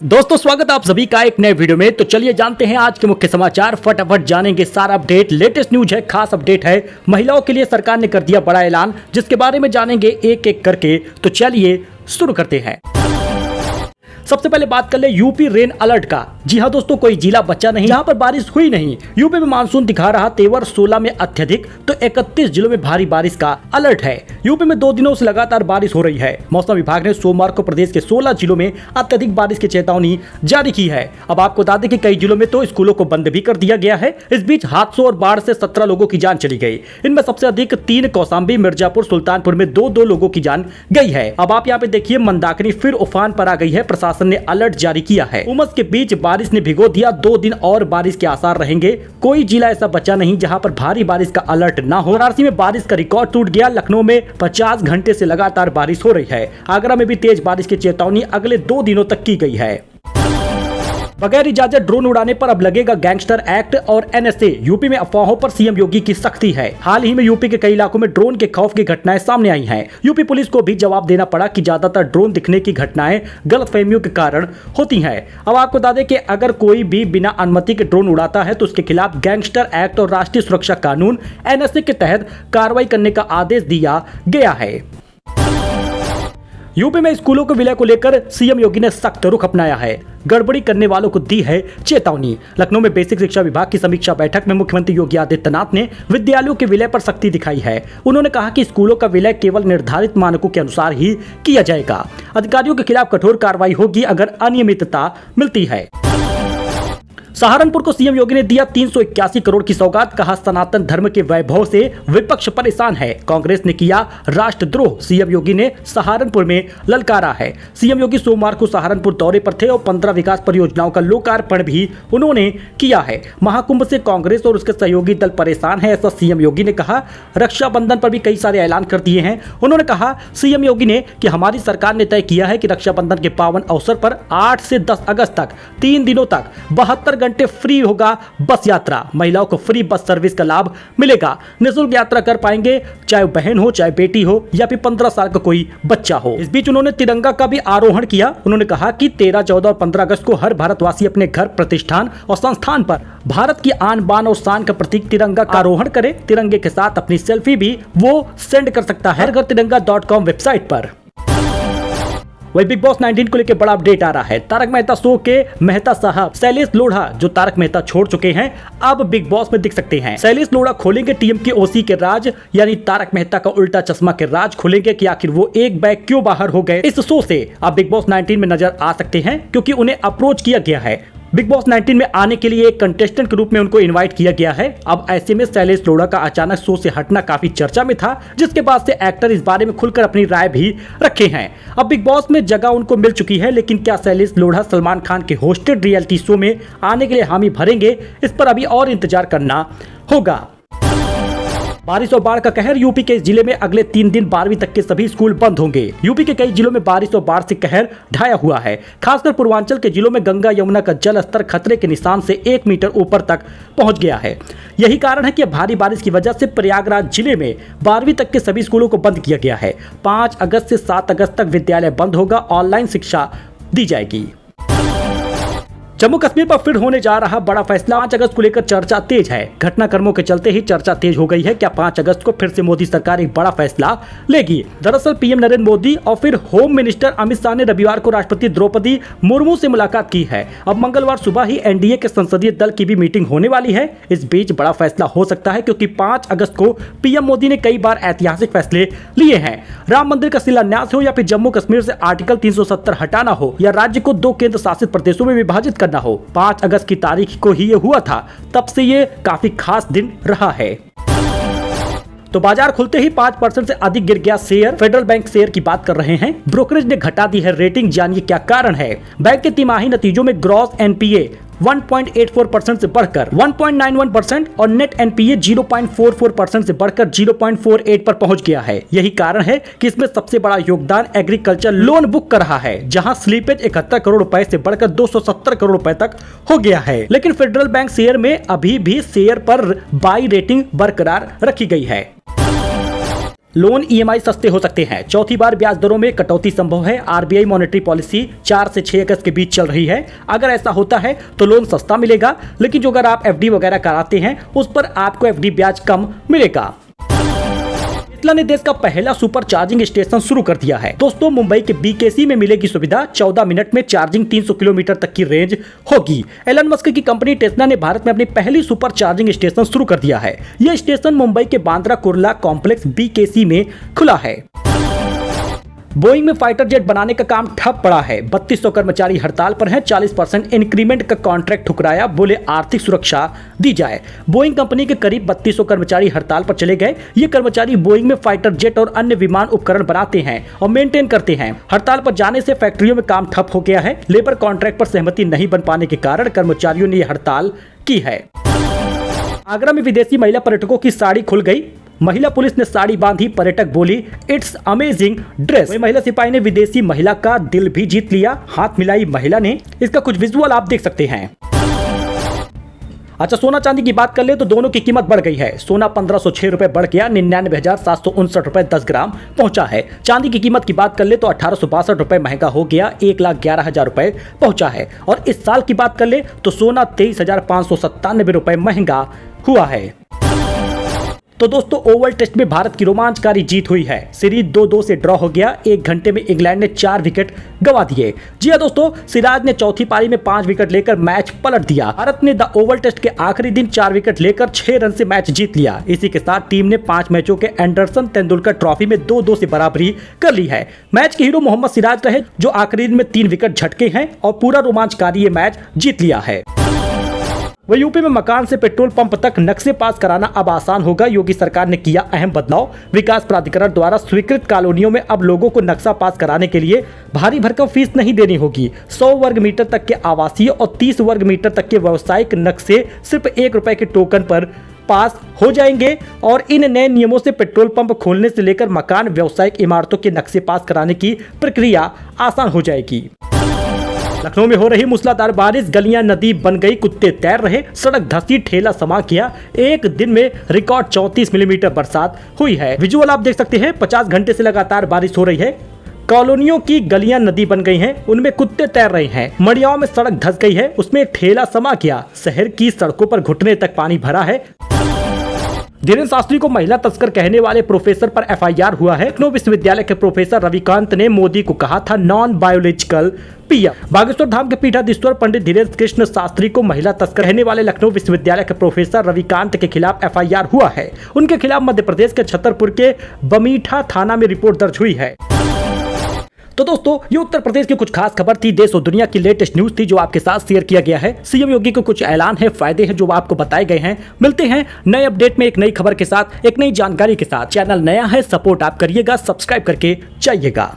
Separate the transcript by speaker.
Speaker 1: दोस्तों स्वागत है आप सभी का एक नए वीडियो में। तो चलिए जानते हैं आज के मुख्य समाचार। फटाफट जानेंगे सारा अपडेट। लेटेस्ट न्यूज है, खास अपडेट है। महिलाओं के लिए सरकार ने कर दिया बड़ा ऐलान, जिसके बारे में जानेंगे एक एक करके। तो चलिए शुरू करते हैं। सबसे पहले बात कर ले यूपी रेन अलर्ट का। जी हां दोस्तों, कोई जिला बचा नहीं जहां पर बारिश हुई नहीं। यूपी में मानसून दिखा रहा तेवर, 16 में अत्यधिक तो 31 जिलों में भारी बारिश का अलर्ट है। यूपी में 2 दिनों से लगातार बारिश हो रही है। मौसम विभाग ने सोमवार को प्रदेश के 16 जिलों में अत्यधिक बारिश की चेतावनी जारी की है। अब आपको बता दें कि कई जिलों में तो स्कूलों को बंद भी कर दिया गया है। इस बीच हादसों और बाढ़ से 17 लोगों की जान चली गई। इनमें सबसे अधिक 3 कौशाम्बी, मिर्जापुर, सुल्तानपुर में 2-2 लोगों की जान गई है। अब आप यहाँ पे देखिए, मंदाकिनी फिर उफान पर आ गई है। प्रशासन ने अलर्ट जारी किया है। उमस के बीच बारिश ने भिगो दिया। 2 दिन और बारिश के आसार रहेंगे। कोई जिला ऐसा बचा नहीं जहां पर भारी बारिश का अलर्ट ना हो। वाराणसी में बारिश का रिकॉर्ड टूट गया। लखनऊ में 50 घंटे से लगातार बारिश हो रही है। आगरा में भी तेज बारिश की चेतावनी अगले 2 दिनों तक की गई है। बगैर इजाजत ड्रोन उड़ाने पर अब लगेगा गैंगस्टर एक्ट और एनएसए। यूपी में अफवाहों पर सीएम योगी की सख्ती है। हाल ही में यूपी के कई इलाकों में ड्रोन के खौफ की घटनाएं सामने आई हैं। यूपी पुलिस को भी जवाब देना पड़ा कि ज्यादातर ड्रोन दिखने की घटनाएं गलतफहमियों के कारण होती हैं। अब आपको बता दें कि अगर कोई भी बिना अनुमति के ड्रोन उड़ाता है तो उसके खिलाफ गैंगस्टर एक्ट और राष्ट्रीय सुरक्षा कानून एनएसए के तहत कार्रवाई करने का आदेश दिया गया है। यूपी में स्कूलों के विलय को लेकर सीएम योगी ने सख्त रुख अपनाया है। गड़बड़ी करने वालों को दी है चेतावनी। लखनऊ में बेसिक शिक्षा विभाग की समीक्षा बैठक में मुख्यमंत्री योगी आदित्यनाथ ने विद्यालयों के विलय पर सख्ती दिखाई है। उन्होंने कहा कि स्कूलों का विलय केवल निर्धारित मानकों के अनुसार ही किया जाएगा। अधिकारियों के खिलाफ कठोर कार्रवाई होगी अगर अनियमितता मिलती है। सहारनपुर को सीएम योगी ने दिया 381 करोड़ की सौगात। कहा सनातन धर्म के वैभव से विपक्ष परेशान है। कांग्रेस ने किया राष्ट्रद्रोह, सीएम योगी ने सहारनपुर में ललकारा है। सीएम योगी सोमवार को सहारनपुर दौरे पर थे और 15 विकास परियोजनाओं का लोकार्पण भी उन्होंने किया है। महाकुंभ से कांग्रेस और उसके सहयोगी दल परेशान है, ऐसा सीएम योगी ने कहा। रक्षाबंधन पर भी कई सारे ऐलान कर दिए हैं। उन्होंने कहा सीएम योगी ने कि हमारी सरकार ने तय किया है कि रक्षाबंधन के पावन अवसर पर 8 से 10 अगस्त तक 3 दिनों तक 72 घंटे फ्री होगा बस यात्रा। महिलाओं को फ्री बस सर्विस का लाभ मिलेगा। निःशुल्क यात्रा कर पाएंगे, चाहे बहन हो, चाहे बेटी हो या फिर 15 साल का कोई बच्चा हो। इस बीच उन्होंने तिरंगा का भी आरोहण किया। उन्होंने कहा कि 13, 14 और 15 अगस्त को हर भारतवासी अपने घर, प्रतिष्ठान और संस्थान पर भारत की आन बान और शान का प्रतीक तिरंगा का आरोहण करे। तिरंगे के साथ अपनी सेल्फी भी वो सेंड कर सकता है हरघरतिरंगा.com वेबसाइट पर। वही बिग बॉस 19 को लेकर बड़ा अपडेट आ रहा है। तारक मेहता शो के मेहता साहब शैलेश लोढ़ा, जो तारक मेहता छोड़ चुके हैं, अब बिग बॉस में दिख सकते हैं। शैलेश लोढ़ा खोलेंगे टीएम के ओसी के राज, यानी तारक मेहता का उल्टा चश्मा के राज खोलेंगे कि आखिर वो एक बैग क्यों बाहर हो गए इस शो से। अब बिग बॉस 19 में नजर आ सकते हैं क्योंकि उन्हें अप्रोच किया गया है। बिग बॉस 19 में आने के लिए एक कंटेस्टेंट के रूप में उनको इनवाइट किया गया है। अब ऐसे में शैलेश लोढ़ा का अचानक शो से हटना काफी चर्चा में था, जिसके बाद से एक्टर इस बारे में खुलकर अपनी राय भी रखे हैं। अब बिग बॉस में जगह उनको मिल चुकी है, लेकिन क्या शैलेश लोढ़ा सलमान खान के होस्टेड रियलिटी शो में आने के लिए हामी भरेंगे, इस पर अभी और इंतजार करना होगा। बारिश और बाढ़ का कहर। यूपी के इस जिले में अगले 3 दिन 12वीं तक के सभी स्कूल बंद होंगे। यूपी के कई जिलों में बारिश और बाढ़ से कहर ढाया हुआ है। खासकर पूर्वांचल के जिलों में गंगा यमुना का जल स्तर खतरे के निशान से 1 मीटर ऊपर तक पहुंच गया है। यही कारण है कि भारी बारिश की वजह से प्रयागराज जिले में 12वीं तक के सभी स्कूलों को बंद किया गया है। 5 अगस्त से 7 अगस्त तक विद्यालय बंद होगा। ऑनलाइन शिक्षा दी जाएगी। जम्मू कश्मीर पर फिर होने जा रहा बड़ा फैसला। 5 अगस्त को लेकर चर्चा तेज है। घटनाक्रमों के चलते ही चर्चा तेज हो गई है। क्या 5 अगस्त को फिर से मोदी सरकार एक बड़ा फैसला लेगी? दरअसल पीएम नरेंद्र मोदी और फिर होम मिनिस्टर अमित शाह ने रविवार को राष्ट्रपति द्रौपदी मुर्मू से मुलाकात की है। अब मंगलवार सुबह ही एनडीए के संसदीय दल की भी मीटिंग होने वाली है। इस बीच बड़ा फैसला हो सकता है क्योंकि 5 अगस्त को पीएम मोदी ने कई बार ऐतिहासिक फैसले लिए हैं। राम मंदिर का शिलान्यास हो या फिर जम्मू कश्मीर से आर्टिकल 370 हटाना हो या राज्य को 2 केंद्र शासित प्रदेशों में विभाजित करना हो, 5 अगस्त की तारीख को ही ये हुआ था। तब से ये काफी खास दिन रहा है। तो बाजार खुलते ही 5% से अधिक गिर गया शेयर। फेडरल बैंक शेयर की बात कर रहे हैं। ब्रोकरेज ने घटा दी है रेटिंग, जानिए क्या कारण है। बैंक के तिमाही नतीजों में ग्रॉस एनपीए 1.84% से बढ़कर 1.91% और नेट एनपीए 0.44% से बढ़कर 0.48 पर पहुंच गया है। यही कारण है कि इसमें सबसे बड़ा योगदान एग्रीकल्चर लोन बुक का रहा है, जहां स्लीपेज 71 करोड़ रुपए से बढ़कर 270 करोड़ रुपए तक हो गया है। लेकिन फेडरल बैंक शेयर में अभी भी शेयर पर बाई रेटिंग बरकरार रखी गई है। लोन ईएमआई सस्ते हो सकते हैं। चौथी बार ब्याज दरों में कटौती संभव है। आरबीआई मॉनेटरी पॉलिसी 4 से 6 अगस्त के बीच चल रही है। अगर ऐसा होता है तो लोन सस्ता मिलेगा, लेकिन जो अगर आप एफडी वगैरह कराते हैं उस पर आपको एफडी ब्याज कम मिलेगा। टेस्ला ने देश का पहला सुपर चार्जिंग स्टेशन शुरू कर दिया है। दोस्तों, मुंबई के बीकेसी में मिलेगी सुविधा। 14 मिनट में चार्जिंग 300 किलोमीटर तक की रेंज होगी। एलन मस्क की कंपनी टेस्ला ने भारत में अपनी पहली सुपर चार्जिंग स्टेशन शुरू कर दिया है। यह स्टेशन मुंबई के बांद्रा कुर्ला कॉम्प्लेक्स बीकेसी में खुला है। बोइंग में फाइटर जेट बनाने का काम ठप पड़ा है। 3200 कर्मचारी हड़ताल पर हैं। 40% इंक्रीमेंट का कॉन्ट्रैक्ट ठुकराया, बोले आर्थिक सुरक्षा दी जाए। बोइंग कंपनी के करीब 3200 कर्मचारी हड़ताल पर चले गए। ये कर्मचारी बोइंग में फाइटर जेट और अन्य विमान उपकरण बनाते हैं और मेंटेन करते हैं। हड़ताल पर जाने से फैक्ट्रियों में काम ठप हो गया है। लेबर कॉन्ट्रैक्ट पर सहमति नहीं बन पाने के कारण कर्मचारियों ने यह हड़ताल की है। आगरा में विदेशी महिला पर्यटकों की साड़ी खुल गई। महिला पुलिस ने साड़ी बांधी, पर्यटक बोली इट्स अमेजिंग ड्रेस। महिला सिपाही ने विदेशी महिला का दिल भी जीत लिया। हाथ मिलाई महिला ने। इसका कुछ विजुअल आप देख सकते हैं। अच्छा, सोना चांदी की बात कर ले तो दोनों की कीमत बढ़ गई है। सोना 1506 रुपए बढ़ गया, 99,759 रुपए 10 ग्राम पहुंचा है। चांदी की कीमत की बात कर ले तो 1862 रुपए महंगा हो गया, 1,11,000 रुपए पहुंचा है। और इस साल की बात कर ले तो सोना 23,597 रुपए महंगा हुआ है। तो दोस्तों, ओवल टेस्ट में भारत की रोमांचकारी जीत हुई है। सीरीज 2-2 से ड्रॉ हो गया। 1 घंटे में इंग्लैंड ने 4 विकेट गंवा दिए। जी हां दोस्तों, सिराज ने चौथी पारी में 5 विकेट लेकर मैच पलट दिया। भारत ने द ओवल टेस्ट के आखिरी दिन 4 विकेट लेकर 6 रन से मैच जीत लिया। इसी के साथ टीम ने 5 मैचों के एंडरसन तेंदुलकर ट्रॉफी में 2-2 से बराबरी कर ली है। मैच के हीरो मोहम्मद सिराज रहे, जो आखिरी दिन में 3 विकेट झटके हैं और पूरा रोमांचकारी ये मैच जीत लिया है। वह यूपी में मकान से पेट्रोल पंप तक नक्शे पास कराना अब आसान होगा। योगी सरकार ने किया अहम बदलाव। विकास प्राधिकरण द्वारा स्वीकृत कॉलोनियों में अब लोगों को नक्शा पास कराने के लिए भारी भरकम फीस नहीं देनी होगी। 100 वर्ग मीटर तक के आवासीय और 30 वर्ग मीटर तक के व्यावसायिक नक्शे सिर्फ 1 रुपए के टोकन पर पास हो जाएंगे। और इन नए नियमों से पेट्रोल पंप खोलने से लेकर मकान व्यावसायिक इमारतों के नक्शे पास कराने की प्रक्रिया आसान हो जाएगी। लखनऊ में हो रही मूसलाधार बारिश, गलियां नदी बन गई, कुत्ते तैर रहे, सड़क धंसी, ठेला समा किया। एक दिन में रिकॉर्ड 34 मिलीमीटर बरसात हुई है। विजुअल आप देख सकते हैं। 50 घंटे से लगातार बारिश हो रही है। कॉलोनियों की गलियां नदी बन गई हैं, उनमें कुत्ते तैर रहे हैं। मड़ियाओं में सड़क धंस गई है, उसमें ठेला समा किया। शहर की सड़कों पर घुटने तक पानी भरा है। धीरेन्द्र शास्त्री को महिला तस्कर कहने वाले प्रोफेसर पर एफआईआर हुआ है। लखनऊ विश्वविद्यालय के प्रोफेसर रविकांत ने मोदी को कहा था non biological PM. Bageshwar Dham के पीठाधीश्वर पंडित धीरेन्द्र कृष्ण शास्त्री को महिला तस्कर कहने वाले लखनऊ विश्वविद्यालय के प्रोफेसर रविकांत के खिलाफ एफआईआर हुआ है। उनके खिलाफ मध्य प्रदेश के छतरपुर के बमीठा थाना में रिपोर्ट दर्ज हुई है। तो दोस्तों, ये उत्तर प्रदेश की कुछ खास खबर थी। देश और दुनिया की लेटेस्ट न्यूज थी जो आपके साथ शेयर किया गया है। सीएम योगी के कुछ ऐलान है, फायदे हैं जो आपको बताए गए हैं। मिलते हैं नए अपडेट में एक नई खबर के साथ, एक नई जानकारी के साथ। चैनल नया है, सपोर्ट आप करिएगा, सब्सक्राइब करके जाइएगा।